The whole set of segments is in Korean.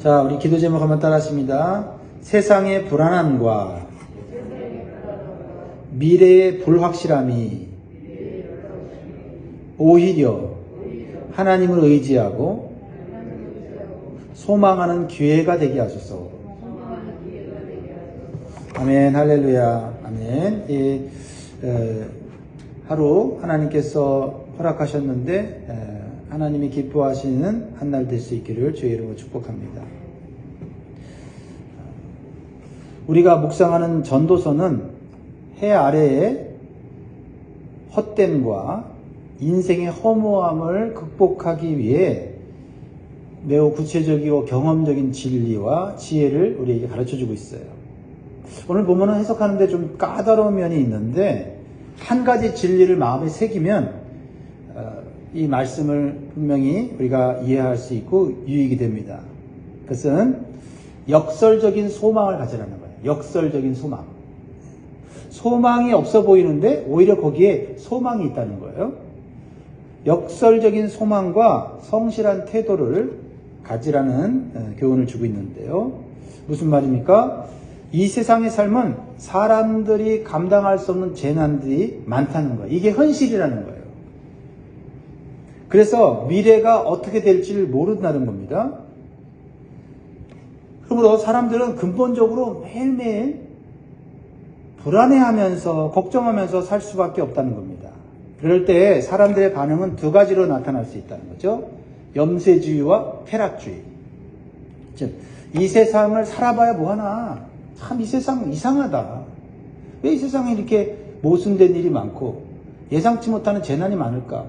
자, 우리 기도 제목 한번 따라하십니다. 세상의 불안함과 미래의 불확실함이 오히려 하나님을 의지하고 소망하는 기회가 되게 하소서. 아멘, 할렐루야, 아멘. 하루 하나님께서 허락하셨는데 하나님이 기뻐하시는 한 날 될 수 있기를 주의 이름으로 축복합니다. 우리가 묵상하는 전도서는 해 아래의 헛됨과 인생의 허무함을 극복하기 위해 매우 구체적이고 경험적인 진리와 지혜를 우리에게 가르쳐주고 있어요. 오늘 본문은 해석하는데 좀 까다로운 면이 있는데 한 가지 진리를 마음에 새기면 이 말씀을 분명히 우리가 이해할 수 있고 유익이 됩니다. 그것은 역설적인 소망을 가지라는 거예요. 역설적인 소망. 소망이 없어 보이는데 오히려 거기에 소망이 있다는 거예요. 역설적인 소망과 성실한 태도를 가지라는 교훈을 주고 있는데요. 무슨 말입니까? 이 세상의 삶은 사람들이 감당할 수 없는 재난들이 많다는 거예요. 이게 현실이라는 거예요. 그래서 미래가 어떻게 될지를 모른다는 겁니다. 그러므로 사람들은 근본적으로 매일매일 불안해하면서 걱정하면서 살 수밖에 없다는 겁니다. 그럴 때 사람들의 반응은 두 가지로 나타날 수 있다는 거죠. 염세주의와 쾌락주의. 즉, 이 세상을 살아봐야 뭐하나. 참 이 세상 이상하다. 왜 이 세상에 이렇게 모순된 일이 많고 예상치 못하는 재난이 많을까?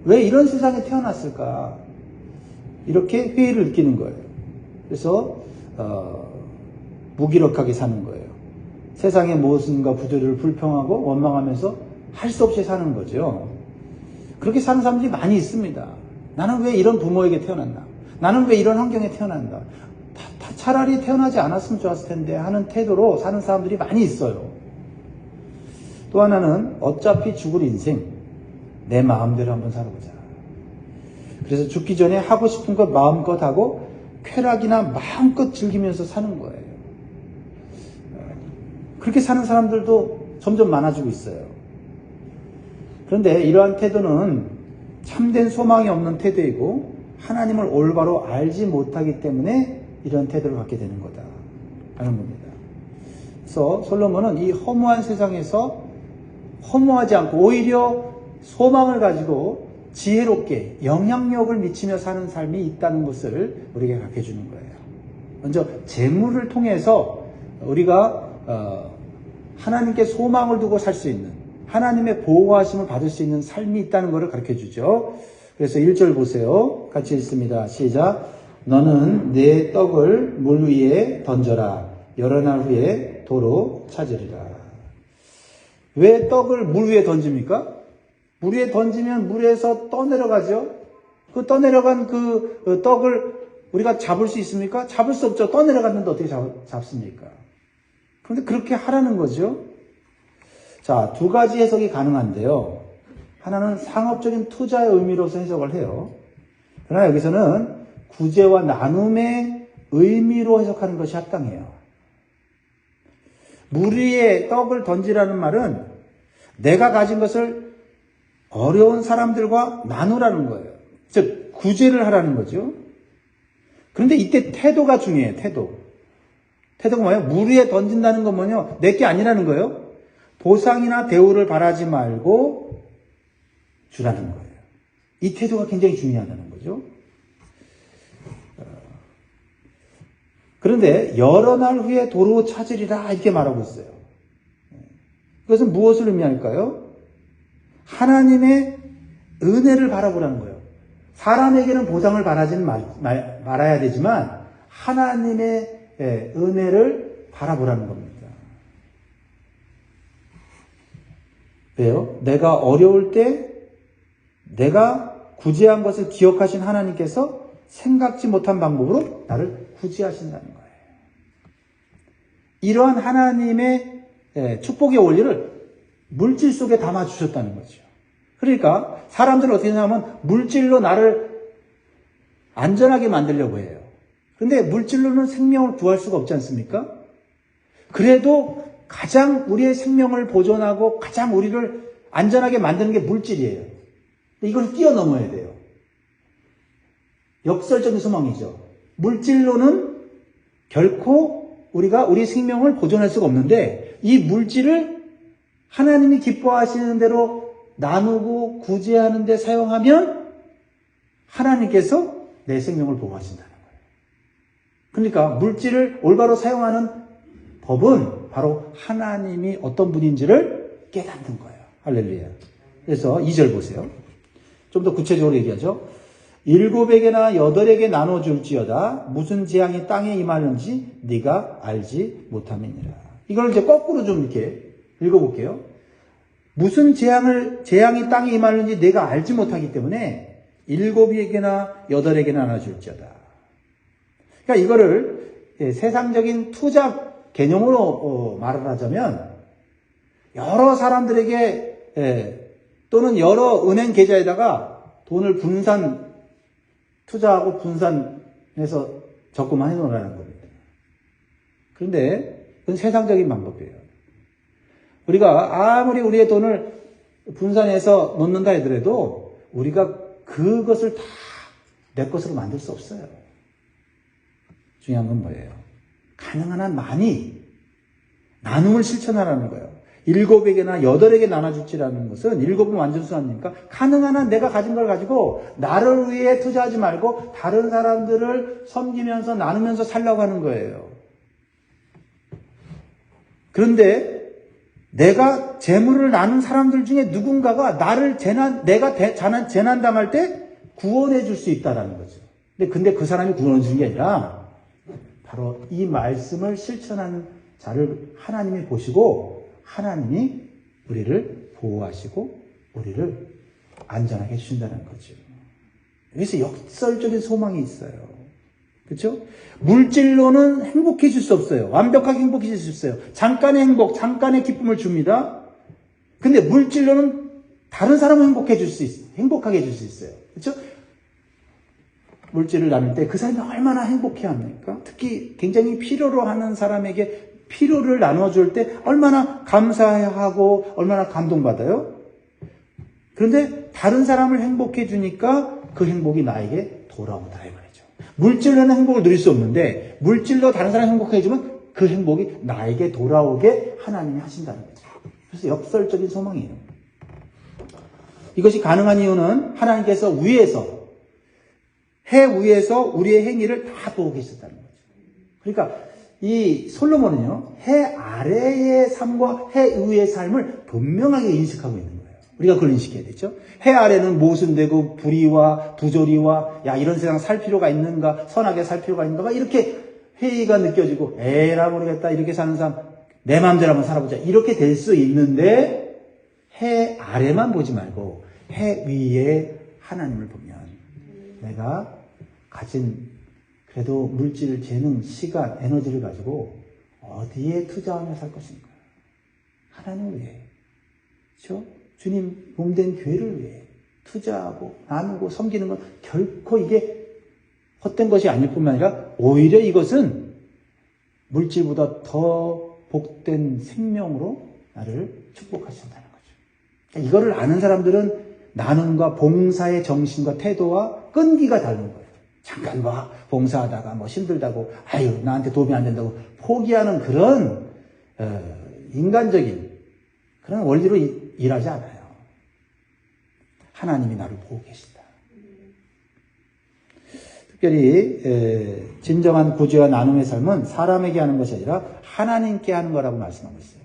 왜 이런 세상에 태어났을까? 이렇게 회의를 느끼는 거예요. 그래서 무기력하게 사는 거예요. 세상의 모순과 구조를 불평하고 원망하면서 할 수 없이 사는 거죠. 그렇게 사는 사람들이 많이 있습니다. 나는 왜 이런 부모에게 태어났나? 나는 왜 이런 환경에 태어났나? 차라리 태어나지 않았으면 좋았을 텐데 하는 태도로 사는 사람들이 많이 있어요. 또 하나는 어차피 죽을 인생, 내 마음대로 한번 살아보자. 그래서 죽기 전에 하고 싶은 것 마음껏 하고 쾌락이나 마음껏 즐기면서 사는 거예요. 그렇게 사는 사람들도 점점 많아지고 있어요. 그런데 이러한 태도는 참된 소망이 없는 태도이고 하나님을 올바로 알지 못하기 때문에 이런 태도를 갖게 되는 거다 라는 겁니다. 그래서 솔로몬은 이 허무한 세상에서 허무하지 않고 오히려 소망을 가지고 지혜롭게 영향력을 미치며 사는 삶이 있다는 것을 우리에게 가르쳐 주는 거예요. 먼저 재물을 통해서 우리가 하나님께 소망을 두고 살 수 있는, 하나님의 보호하심을 받을 수 있는 삶이 있다는 것을 가르쳐 주죠. 그래서 1절 보세요. 같이 읽습니다. 시작. 너는 내 떡을 물 위에 던져라. 여러 날 후에 도로 찾으리라. 왜 떡을 물 위에 던집니까? 물 위에 던지면 물에서 떠내려가죠. 그 떠내려간 그 떡을 우리가 잡을 수 있습니까? 잡을 수 없죠. 떠내려갔는데 어떻게 잡습니까? 그런데 그렇게 하라는 거죠. 자, 두 가지 해석이 가능한데요. 하나는 상업적인 투자의 의미로서 해석을 해요. 그러나 여기서는 구제와 나눔의 의미로 해석하는 것이 합당해요. 물 위에 떡을 던지라는 말은 내가 가진 것을 어려운 사람들과 나누라는 거예요. 즉, 구제를 하라는 거죠. 그런데 이때 태도가 중요해요, 태도. 태도가 뭐예요? 물 위에 던진다는 건 뭐냐? 내게 아니라는 거예요. 보상이나 대우를 바라지 말고 주라는 거예요. 이 태도가 굉장히 중요하다는 거죠. 그런데 여러 날 후에 도로 찾으리라 이렇게 말하고 있어요. 그것은 무엇을 의미할까요? 하나님의 은혜를 바라보라는 거예요. 사람에게는 보상을 바라지는 말아야 되지만 하나님의 은혜를 바라보라는 겁니다. 왜요? 내가 어려울 때 내가 구제한 것을 기억하신 하나님께서 생각지 못한 방법으로 나를 구제하신다는 거예요. 이러한 하나님의 축복의 원리를 물질 속에 담아주셨다는 거죠. 그러니까 사람들은 어떻게 하냐면 물질로 나를 안전하게 만들려고 해요. 그런데 물질로는 생명을 구할 수가 없지 않습니까? 그래도 가장 우리의 생명을 보존하고 가장 우리를 안전하게 만드는 게 물질이에요. 이걸 뛰어넘어야 돼요. 역설적인 소망이죠. 물질로는 결코 우리가 우리 생명을 보존할 수가 없는데 이 물질을 하나님이 기뻐하시는 대로 나누고 구제하는 데 사용하면 하나님께서 내 생명을 보호하신다는 거예요. 그러니까 물질을 올바로 사용하는 법은 바로 하나님이 어떤 분인지를 깨닫는 거예요. 할렐루야. 그래서 2절 보세요. 좀 더 구체적으로 얘기하죠. 7에게나 8에게 나눠줄지어다 무슨 재앙이 땅에 임하는지 네가 알지 못함이니라. 이걸 이제 거꾸로 좀 이렇게 읽어볼게요. 무슨 재앙이 땅에 임하는지 내가 알지 못하기 때문에 7에게나 8에게 나눠줄지어다. 그러니까 이거를 세상적인 투자 개념으로 말을 하자면 여러 사람들에게 또는 여러 은행 계좌에다가 돈을 투자하고 분산해서 적금만 해놓으라는 겁니다. 그런데 그건 세상적인 방법이에요. 우리가 아무리 우리의 돈을 분산해서 놓는다 하더라도 우리가 그것을 다 내 것으로 만들 수 없어요. 중요한 건 뭐예요? 가능한 한 많이 나눔을 실천하라는 거예요. 7에게나 8에게 나눠줄지라는 것은 7은 완전수 아닙니까? 가능한 한 내가 가진 걸 가지고 나를 위해 투자하지 말고 다른 사람들을 섬기면서 나누면서 살려고 하는 거예요. 그런데 내가 재물을 나눈 사람들 중에 누군가가 내가 재난 당할 때 구원해 줄 수 있다라는 거죠. 근데 그 사람이 구원해 주는 게 아니라 바로 이 말씀을 실천하는 자를 하나님이 보시고 하나님이 우리를 보호하시고 우리를 안전하게 해주신다는 거죠. 여기서 역설적인 소망이 있어요. 그렇죠? 물질로는 행복해질 수 없어요. 완벽하게 행복해질 수 없어요. 잠깐의 행복, 잠깐의 기쁨을 줍니다. 근데 물질로는 다른 사람을 행복하게 해줄 수 있어요. 그렇죠? 물질을 나눌 때 그 사람이 얼마나 행복해 합니까? 특히 굉장히 필요로 하는 사람에게 필요를 나눠줄 때 얼마나 감사하고 얼마나 감동받아요? 그런데 다른 사람을 행복해 주니까 그 행복이 나에게 돌아온다 이 말이죠. 물질로는 행복을 누릴 수 없는데 물질로 다른 사람을 행복해 주면 그 행복이 나에게 돌아오게 하나님이 하신다는 거죠. 그래서 역설적인 소망이에요. 이것이 가능한 이유는 하나님께서 해 위에서 우리의 행위를 다 보고 계셨다는 거죠. 그러니까 이 솔로몬은요, 해 아래의 삶과 해 위의 삶을 분명하게 인식하고 있는 거예요. 우리가 그걸 인식해야 되죠. 해 아래는 모순되고 불의와 부조리와 이런 세상 살 필요가 있는가, 선하게 살 필요가 있는가, 이렇게 회의가 느껴지고 에라 모르겠다 이렇게 사는 사람 내 마음대로 한번 살아보자 이렇게 될 수 있는데 해 아래만 보지 말고 해 위에 하나님을 보면 내가 가진 그래도 물질, 재능, 시간, 에너지를 가지고 어디에 투자하며 살 것인가? 하나님을 위해. 그렇죠? 주님 몸된 교회를 위해 투자하고 나누고 섬기는 건 결코 이게 헛된 것이 아닐 뿐만 아니라 오히려 이것은 물질보다 더 복된 생명으로 나를 축복하신다는 거죠. 그러니까 이거를 아는 사람들은 나눔과 봉사의 정신과 태도와 끈기가 다른 거예요. 잠깐 봉사하다가 힘들다고 나한테 도움이 안 된다고 포기하는 그런 인간적인 그런 원리로 일하지 않아요. 하나님이 나를 보고 계신다. 특별히 진정한 구제와 나눔의 삶은 사람에게 하는 것이 아니라 하나님께 하는 거라고 말씀하고 있어요.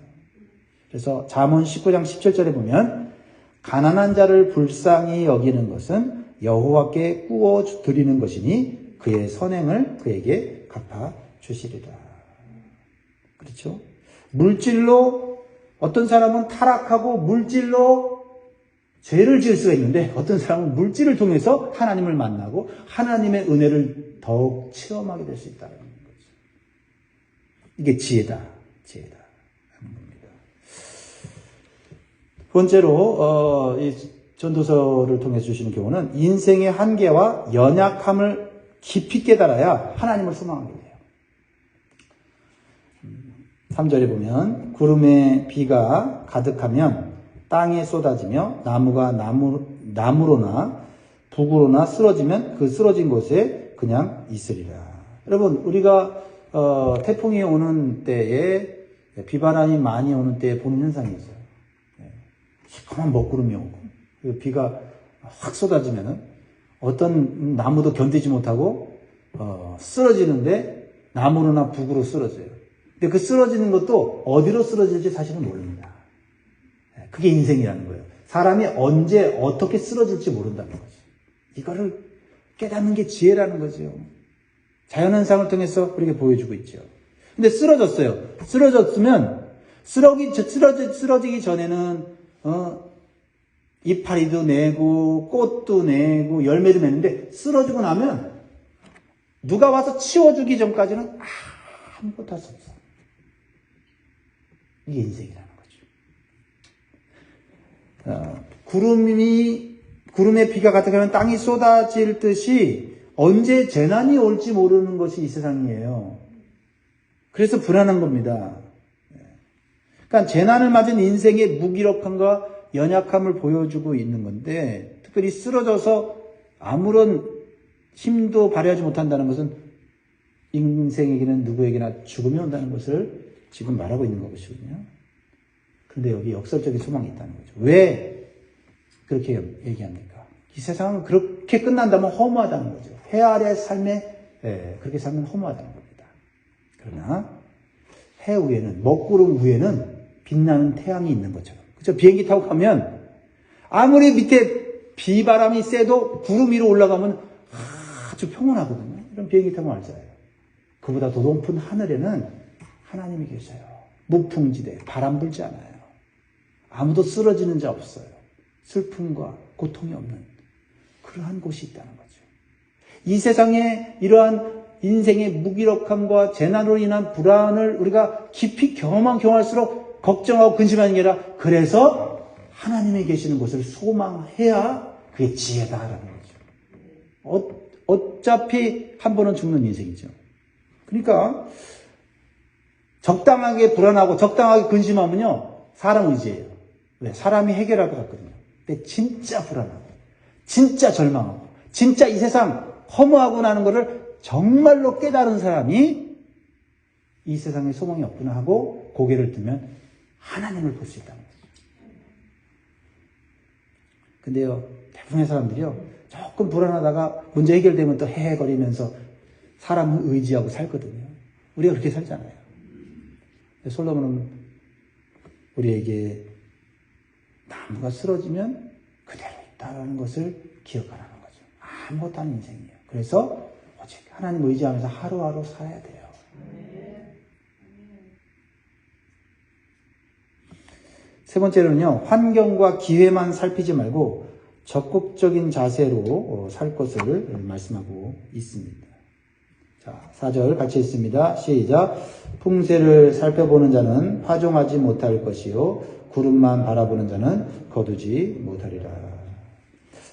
그래서 잠언 19장 17절에 보면 가난한 자를 불쌍히 여기는 것은 여호와께 꾸어 드리는 것이니 그의 선행을 그에게 갚아 주시리라. 그렇죠? 물질로 어떤 사람은 타락하고 물질로 죄를 지을 수가 있는데 어떤 사람은 물질을 통해서 하나님을 만나고 하나님의 은혜를 더욱 체험하게 될 수 있다는 거죠. 이게 지혜다 하는 겁니다. 두 번째로 이 전도서를 통해 주시는 교훈은 인생의 한계와 연약함을 깊이 깨달아야 하나님을 소망하게 돼요. 3절에 보면 구름에 비가 가득하면 땅에 쏟아지며 나무가 나무로나 북으로나 쓰러지면 그 쓰러진 곳에 그냥 있으리라. 여러분, 우리가 태풍이 오는 때에, 비바람이 많이 오는 때에 보는 현상이 있어요. 시커먼 먹구름이 오고 비가 확 쏟아지면은 어떤 나무도 견디지 못하고 쓰러지는데 나무로나 북으로 쓰러져요. 근데 그 쓰러지는 것도 어디로 쓰러질지 사실은 모릅니다. 그게 인생이라는 거예요. 사람이 언제 어떻게 쓰러질지 모른다는 거죠. 이거를 깨닫는 게 지혜라는 거죠. 자연현상을 통해서 우리에게 보여주고 있죠. 근데 쓰러졌어요. 쓰러졌으면 쓰러지기 전에는 이파리도 내고 꽃도 내고 열매도 맺는데 쓰러지고 나면 누가 와서 치워주기 전까지는 아무것도 할 수 없어. 이게 인생이라는 거죠. 구름에 비가 가득하면 땅이 쏟아질 듯이 언제 재난이 올지 모르는 것이 이 세상이에요. 그래서 불안한 겁니다. 그러니까 재난을 맞은 인생의 무기력함과 연약함을 보여주고 있는 건데, 특별히 쓰러져서 아무런 힘도 발휘하지 못한다는 것은 인생에게는 누구에게나 죽음이 온다는 것을 지금 말하고 있는 것이거든요. 그런데 여기 역설적인 소망이 있다는 거죠. 왜 그렇게 얘기합니까? 이 세상은 그렇게 끝난다면 허무하다는 거죠. 해 아래 삶에 그렇게 살면 허무하다는 겁니다. 그러나 해 위에는, 먹구름 위에는 빛나는 태양이 있는 것처럼. 그렇죠? 비행기 타고 가면 아무리 밑에 비바람이 세도 구름 위로 올라가면 아주 평온하거든요. 이런 비행기 타고 알잖아요. 그보다 더 높은 하늘에는 하나님이 계셔요. 무풍지대, 바람 불지 않아요. 아무도 쓰러지는 자 없어요. 슬픔과 고통이 없는 그러한 곳이 있다는 거죠. 이 세상에 이러한 인생의 무기력함과 재난으로 인한 불안을 우리가 깊이 경험할수록 걱정하고 근심하는 게 아니라, 그래서 하나님이 계시는 곳을 소망해야 그게 지혜다라는 거죠. 어차피 한 번은 죽는 인생이죠. 그러니까 적당하게 불안하고 적당하게 근심하면요, 사람 의지예요. 왜? 사람이 해결할 것 같거든요. 근데 진짜 불안하고 진짜 절망하고 진짜 이 세상 허무하고 나는 것을 정말로 깨달은 사람이 이 세상에 소망이 없구나 하고 고개를 들면 하나님을 볼 수 있다는 거죠. 근데요, 대부분의 사람들이요, 조금 불안하다가 문제 해결되면 또 헤헤거리면서 사람을 의지하고 살거든요. 우리가 그렇게 살잖아요. 솔로몬은 우리에게 나무가 쓰러지면 그대로 있다는 것을 기억하라는 거죠. 아무것도 아닌 인생이에요. 그래서 오직 하나님 의지하면서 하루하루 살아야 돼요. 세 번째로는요, 환경과 기회만 살피지 말고 적극적인 자세로 살 것을 말씀하고 있습니다. 자, 4절 같이 읽습니다. 시작. 풍세를 살펴보는 자는 파종하지 못할 것이요 구름만 바라보는 자는 거두지 못하리라.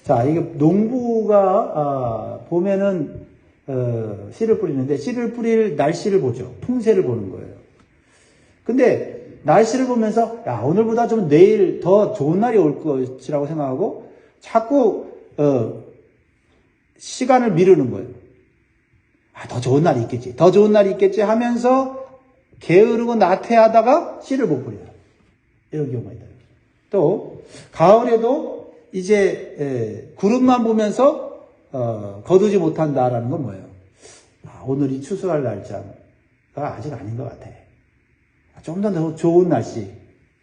자, 이게 농부가 봄에는 씨를 뿌리는데 씨를 뿌릴 날씨를 보죠. 풍세를 보는 거예요. 근데 날씨를 보면서 야, 오늘보다 좀 내일 더 좋은 날이 올 것이라고 생각하고 자꾸 시간을 미루는 거예요. 더 좋은 날이 있겠지. 더 좋은 날이 있겠지 하면서 게으르고 나태하다가 씨를 못 뿌려요. 이런 경우가 있다. 또 가을에도 이제 구름만 보면서 거두지 못한다라는 건 뭐예요? 오늘이 추수할 날짜가 아직 아닌 것 같아. 좀 더 좋은 날씨,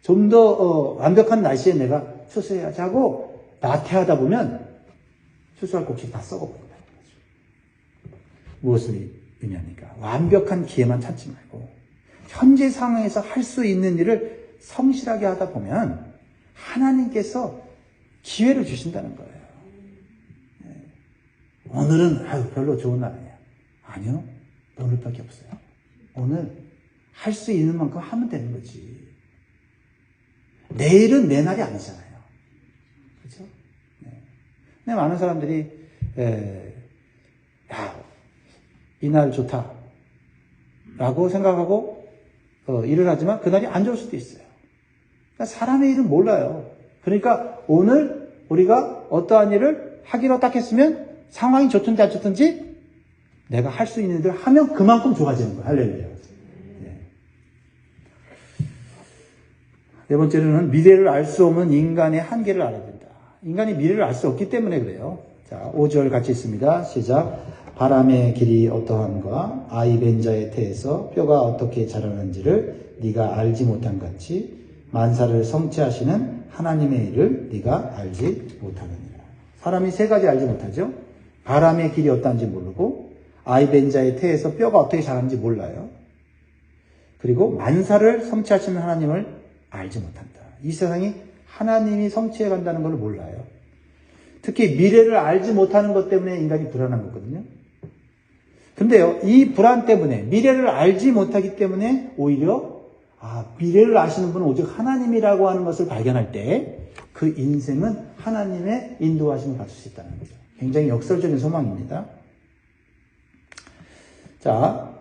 좀 더 완벽한 날씨에 내가 추수해야지 하고 나태하다 보면 추수할 곡식 다 썩어버린다는 거죠. 무엇을 의미합니까? 완벽한 기회만 찾지 말고 현재 상황에서 할 수 있는 일을 성실하게 하다 보면 하나님께서 기회를 주신다는 거예요. 오늘은 별로 좋은 날 아니야. 아니요. 오늘밖에 없어요. 오늘 할 수 있는 만큼 하면 되는 거지. 내일은 내 날이 아니잖아요. 그렇죠? 네. 근데 많은 사람들이 이날 좋다 라고 생각하고 일을 하지만 그날이 안 좋을 수도 있어요. 그러니까 사람의 일은 몰라요. 그러니까 오늘 우리가 어떠한 일을 하기로 딱 했으면 상황이 좋든지 안 좋든지 내가 할 수 있는 일을 하면 그만큼 좋아지는 거예요. 할렐루야. 네 번째로는 미래를 알 수 없는 인간의 한계를 알아야 된다. 인간이 미래를 알 수 없기 때문에 그래요. 자, 5절 같이 있습니다. 시작. 바람의 길이 어떠함과 아이 벤 자의 태에서 뼈가 어떻게 자라는지를 네가 알지 못한 같이 만사를 성취하시는 하나님의 일을 네가 알지 못하느니라. 사람이 세 가지 알지 못하죠. 바람의 길이 어떠한지 모르고 아이 벤 자의 태에서 뼈가 어떻게 자라는지 몰라요. 그리고 만사를 성취하시는 하나님을 알지 못한다. 이 세상이 하나님이 성취해 간다는 걸 몰라요. 특히 미래를 알지 못하는 것 때문에 인간이 불안한 거거든요. 근데요, 이 불안 때문에, 미래를 알지 못하기 때문에 오히려 미래를 아시는 분은 오직 하나님이라고 하는 것을 발견할 때 그 인생은 하나님의 인도하심을 받을 수 있다는 거죠. 굉장히 역설적인 소망입니다. 자,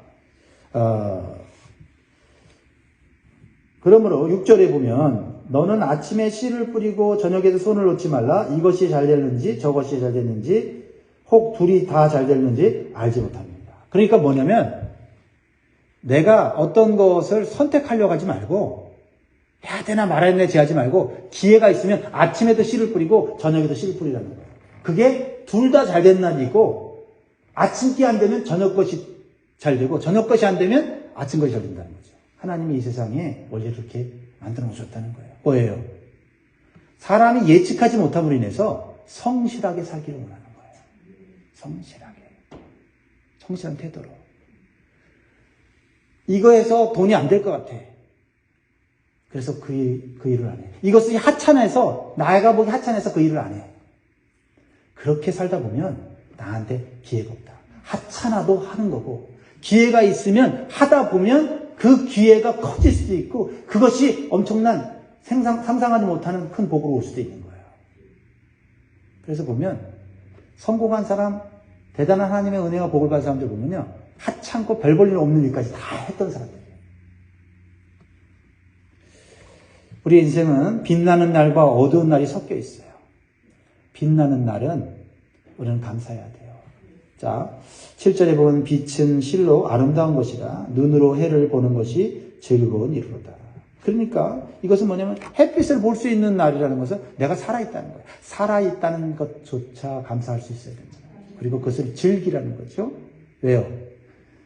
그러므로 6절에 보면 너는 아침에 씨를 뿌리고 저녁에도 손을 놓지 말라. 이것이 잘 됐는지 저것이 잘 됐는지 혹 둘이 다 잘 됐는지 알지 못합니다. 그러니까 뭐냐면 내가 어떤 것을 선택하려고 하지 말고 해야 되나 말아야 되나 제하지 말고 기회가 있으면 아침에도 씨를 뿌리고 저녁에도 씨를 뿌리라는 거예요. 그게 둘 다 잘 되는 날이 있고 아침 게 안 되면 저녁 것이 잘 되고 저녁 것이 안 되면 아침 것이 잘 된다는 거죠. 하나님이 이 세상에 원래 그렇게 만들어 놓으셨다는 거예요. 뭐예요? 사람이 예측하지 못함으로 인해서 성실하게 살기를 원하는 거예요. 성실하게. 성실한 태도로. 이거에서 돈이 안 될 것 같아. 그래서 그 일을 안 해. 이것이 하찮아서, 나이가 보기 하찮아서 그 일을 안 해. 그렇게 살다 보면 나한테 기회가 없다. 하찮아도 하는 거고, 기회가 있으면 하다 보면 그 기회가 커질 수도 있고, 그것이 엄청난 상상하지 못하는 큰 복으로 올 수도 있는 거예요. 그래서 보면, 성공한 사람, 대단한 하나님의 은혜와 복을 받은 사람들 보면요, 하찮고 별 볼 일 없는 일까지 다 했던 사람들이에요. 우리 인생은 빛나는 날과 어두운 날이 섞여 있어요. 빛나는 날은 우리는 감사해야 돼요. 자, 7절에 보면 빛은 실로 아름다운 것이라 눈으로 해를 보는 것이 즐거운 일이로다. 그러니까 이것은 뭐냐면 햇빛을 볼 수 있는 날이라는 것은 내가 살아있다는 거예요. 살아있다는 것조차 감사할 수 있어야 됩니다. 그리고 그것을 즐기라는 거죠. 왜요?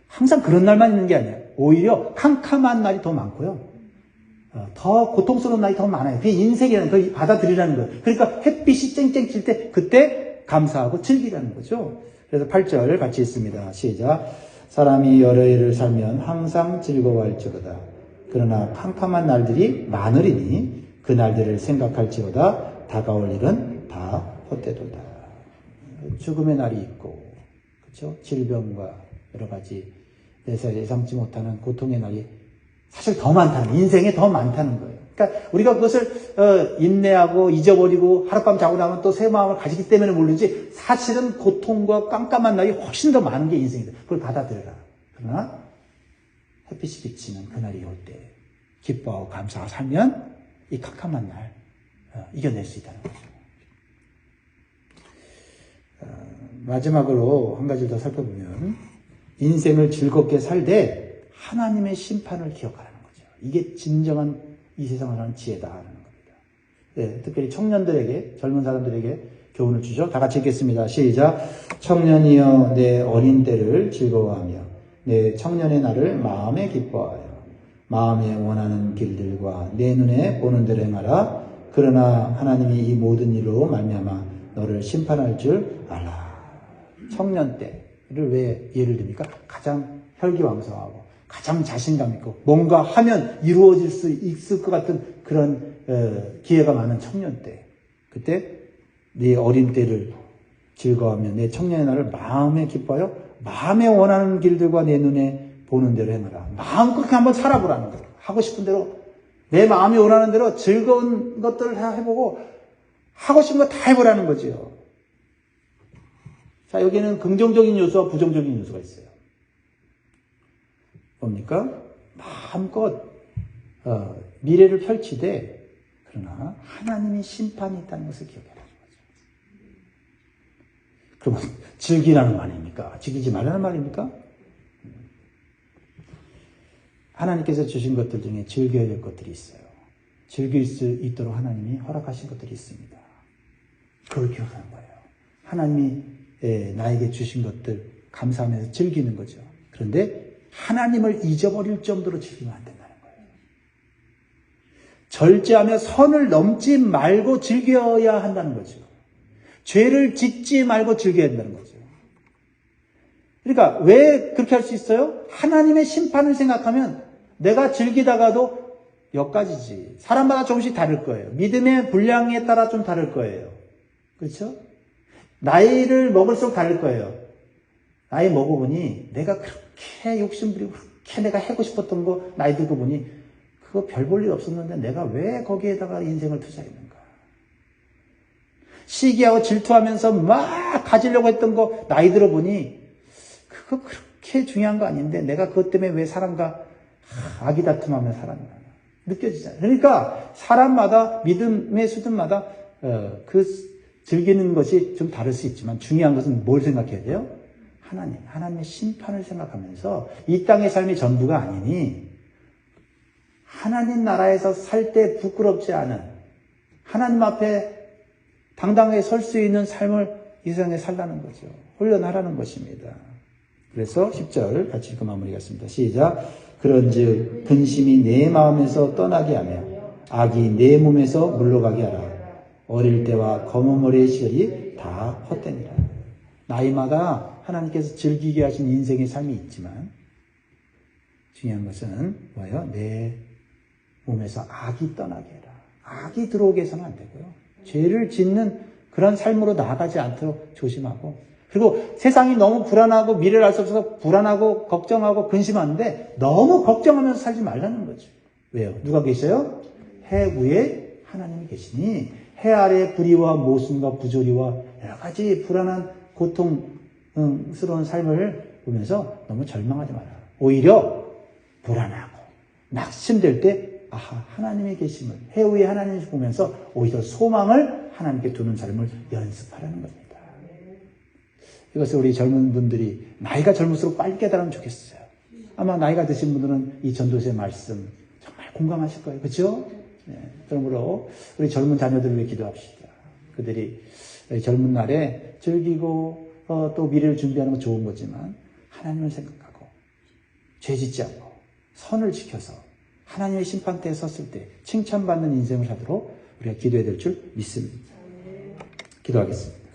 항상 그런 날만 있는 게 아니에요. 오히려 캄캄한 날이 더 많고요. 더 고통스러운 날이 더 많아요. 그게 인생이라는 걸 받아들이라는 거예요. 그러니까 햇빛이 쨍쨍 칠 때 그때 감사하고 즐기라는 거죠. 그래서 8절 같이 있습니다. 시작. 사람이 여러 해를 살면 항상 즐거워할지로다. 그러나 캄캄한 날들이 많으리니 그 날들을 생각할지로다. 다가올 일은 다 헛되도다. 죽음의 날이 있고, 그렇죠? 질병과 여러 가지 예상치 못하는 고통의 날이 사실 더 많다는, 인생에 더 많다는 거예요. 그러니까 우리가 그것을 인내하고 잊어버리고 하룻밤 자고 나면 또 새 마음을 가지기 때문에 모르지 사실은 고통과 깜깜한 날이 훨씬 더 많은 게 인생이다. 그걸 받아들여라. 그러나 햇빛이 비치는 그날이 올 때 기뻐하고 감사하고 살면 이 캄캄한 날 이겨낼 수 있다는 거죠. 마지막으로 한 가지 더 살펴보면 인생을 즐겁게 살되 하나님의 심판을 기억하라는 거죠. 이게 진정한 이 세상을 사는 지혜다라는 겁니다. 네, 특별히 청년들에게, 젊은 사람들에게 교훈을 주죠. 다 같이 읽겠습니다. 시작. 청년이여 내 어린 때를 즐거워하며 내 청년의 날을 마음에 기뻐하여 마음에 원하는 길들과 내 눈에 보는 대로 행하라. 그러나 하나님이 이 모든 일로 말미암아 너를 심판할 줄 알라. 청년 때를 왜 예를 듭니까? 가장 혈기왕성하고 가장 자신감 있고 뭔가 하면 이루어질 수 있을 것 같은 그런 기회가 많은 청년 때, 그때 네 어린 때를 즐거워하며 내 청년의 날을 마음에 기뻐하여 마음에 원하는 길들과 내 눈에 보는 대로 행하라. 마음껏 그렇게 한번 살아보라는 거예요. 하고 싶은 대로 내 마음이 원하는 대로 즐거운 것들을 다 해보고 하고 싶은 거 다 해보라는 거죠. 자, 여기는 긍정적인 요소와 부정적인 요소가 있어요. 뭡니까? 마음껏 미래를 펼치되 그러나 하나님의 심판이 있다는 것을 기억해야 하는 거죠. 그러면 즐기라는 말입니까? 즐기지 말라는 말입니까? 하나님께서 주신 것들 중에 즐겨야 될 것들이 있어요. 즐길 수 있도록 하나님이 허락하신 것들이 있습니다. 그걸 기억하는 거예요. 하나님이 나에게 주신 것들 감사하면서 즐기는 거죠. 그런데 하나님을 잊어버릴 정도로 즐기면 안 된다는 거예요. 절제하며 선을 넘지 말고 즐겨야 한다는 거죠. 죄를 짓지 말고 즐겨야 한다는 거죠. 그러니까 왜 그렇게 할 수 있어요? 하나님의 심판을 생각하면 내가 즐기다가도 여기까지지. 사람마다 조금씩 다를 거예요. 믿음의 분량에 따라 좀 다를 거예요. 그렇죠? 나이를 먹을수록 다를 거예요. 나이 먹어보니 내가 그렇게 욕심부리고 그렇게 내가 하고 싶었던 거 나이 들고 보니 그거 별 볼 일 없었는데 내가 왜 거기에다가 인생을 투자했는가. 시기하고 질투하면서 막 가지려고 했던 거 나이 들어보니 그거 그렇게 중요한 거 아닌데 내가 그것 때문에 왜 사람과 아기다툼하며 살았나 느껴지잖아요. 그러니까 사람마다 믿음의 수준마다 그 즐기는 것이 좀 다를 수 있지만 중요한 것은 뭘 생각해야 돼요? 하나님의 심판을 생각하면서 이 땅의 삶이 전부가 아니니 하나님 나라에서 살 때 부끄럽지 않은 하나님 앞에 당당하게 설 수 있는 삶을 이 세상에 살라는 거죠. 훈련하라는 것입니다. 그래서 10절 같이 읽고 마무리하겠습니다. 시작. 그런즉 근심이 내 마음에서 떠나게 하며 악이 내 몸에서 물러가게 하라. 어릴 때와 검은 머리의 시절이 다 헛되니라. 나이마다 하나님께서 즐기게 하신 인생의 삶이 있지만 중요한 것은 뭐예요? 내 몸에서 악이 떠나게 해라. 악이 들어오게 해서는 안 되고요. 죄를 짓는 그런 삶으로 나아가지 않도록 조심하고 그리고 세상이 너무 불안하고 미래를 알 수 없어서 불안하고 걱정하고 근심하는데 너무 걱정하면서 살지 말라는 거죠. 왜요? 누가 계셔요? 해 위에 하나님이 계시니 해 아래 불의와 모순과 부조리와 여러 가지 불안한 고통스러운 삶을 보면서 너무 절망하지 마라. 오히려 불안하고 낙심될 때 하나님의 계심을 해 위에 하나님을 보면서 오히려 소망을 하나님께 두는 삶을 연습하라는 겁니다. 이것을 우리 젊은 분들이 나이가 젊을수록 빨리 깨달으면 좋겠어요. 아마 나이가 드신 분들은 이 전도서의 말씀 정말 공감하실 거예요. 그렇죠? 네. 그러므로 우리 젊은 자녀들을 위해 기도합시다. 그들이 젊은 날에 즐기고 또 미래를 준비하는 건 좋은 거지만 하나님을 생각하고 죄 짓지 않고 선을 지켜서 하나님의 심판대에 섰을 때 칭찬받는 인생을 하도록 우리가 기도해야 될 줄 믿습니다. 기도하겠습니다.